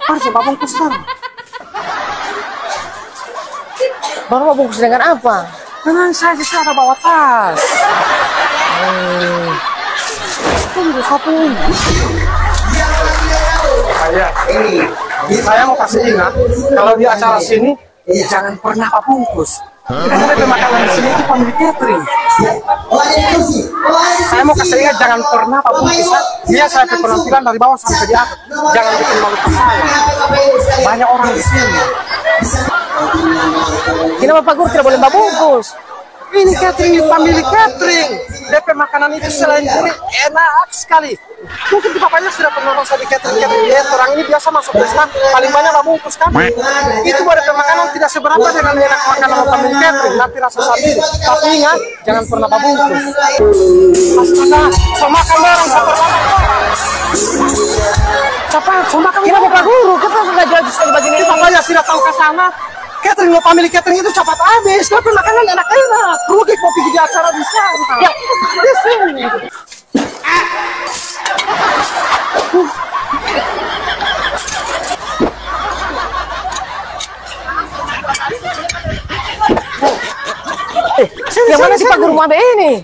Harus Mbak bungkus kan? Baru mau bungkus dengan apa? Tenang saja, saya ada bawa tas. Tunggu satu. Saya mau kasih ingat, kalau di acara sini, jangan pernah Pak bungkus. Karena makanan di sini itu pemilik catering. Saya mau kasih ingat, jangan pernah Pak bungkus. Dia saya penampilan dari bawah sampai di atas. Jangan bikin malu saya. Banyak orang di sini. Kenapa Pak Guru tidak boleh Mbak bungkus? Ini catering, pemilik catering. DP makanan itu selain gurih, enak sekali. Mungkin di papanya sudah pernah masuk di catering. Orang ini biasa masuk pesta, paling banyak Mbak bungkus kan. Itu buat DP makanan tidak seberapa dengan enak makanan pemilik catering. Nanti rasa sapi. Tapi ingat, jangan pernah Mbak bungkus. Astaga, so makan bareng. Cepat, so makan. Kenapa Pak Guru? Kita sudah jadi sekali bagian ini. Papanya sudah tahu ke sana. Catering lo pemilik catering itu cepat habis, tapi makanan enak-enak. Rugi kopi di acara di sana. Ya, di sini. Yang mana sih Pak Guru Mabe ini?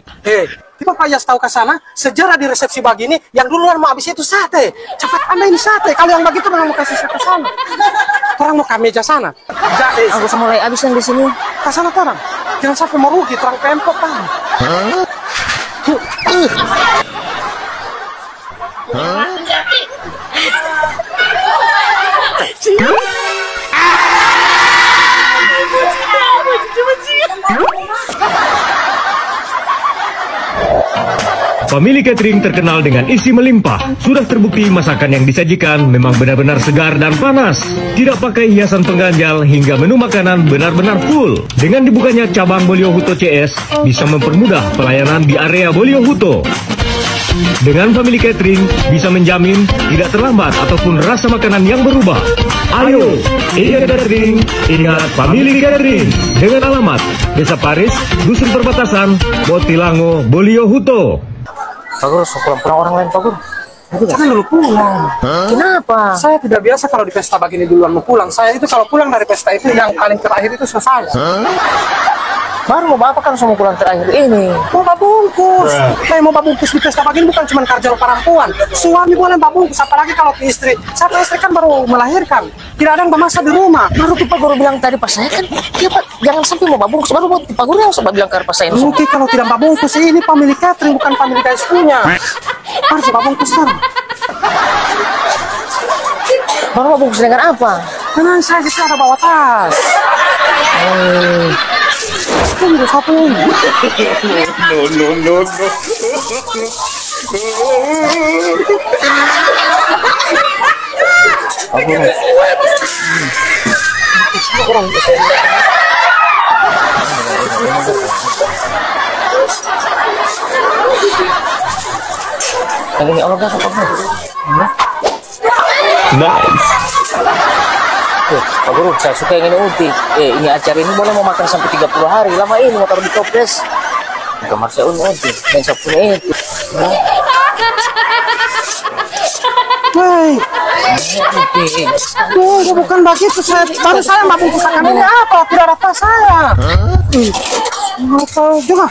Tiba Pak Yas tahu ke sana, sejarah di resepsi begini, yang duluan mau habis itu sate. Cepat ambil ini sate. Kalau yang begitu orang mau kasih sate sana. Orang mau ke meja sana. Jadi, Aku sudah mulai habis yang di sini. ke sana orang. Jangan sampai merugi, terang pempok kan. Pemilik catering terkenal dengan isi melimpah. Sudah terbukti masakan yang disajikan memang benar-benar segar dan panas. Tidak pakai hiasan pengganjal hingga menu makanan benar-benar full. Dengan dibukanya cabang Bolio Huto CS bisa mempermudah pelayanan di area Bolio Huto. Dengan pemilik catering bisa menjamin tidak terlambat ataupun rasa makanan yang berubah. Ayo, ingat catering, ingat pemilik catering. Dengan alamat Desa Paris, Dusun Perbatasan, Botilango, Bolio Huto. Pak Guru, pulang orang lain Pak Guru. Jangan dulu pulang. Kenapa? Saya tidak biasa kalau di pesta begini duluan mau pulang. Saya itu kalau pulang dari pesta itu yang paling terakhir itu selesai. Baru mau Bapak kan semua pulang terakhir ini. Mau Mbak bungkus. Saya mau Mbak bungkus di pesta begini bukan cuma karjal perempuan. Suami boleh Mbak bungkus, apalagi kalau istri. Satu istri kan baru melahirkan. Tidak ada yang memasak di rumah. Baru tuh Pak Guru bilang tadi pas saya kan, ya Pak, jangan sampai mau Mbak bungkus. Baru buat Pak Guru yang coba bilang ke pas saya. Mungkin kalau tidak Mbak bungkus, ini pemilik catering bukan pemilik punya. Harus Mbak bungkus kan. Baru mau bungkus dengan apa? Tenang saja, saya ada bawa tas. Tunggu satu. No. Orang Yang ini Allah gak apa-apa. Nice. Pak Guru, saya suka yang ini uti. Ini acara ini boleh mau makan sampai 30 hari. Lama ini mau taruh di toples. Kamar saya uti. Dan saya punya itu. Hei, bukan begitu. Baru saya Mbak bungkus akan ini apa? Tidak ada tas saya. Mau tahu juga.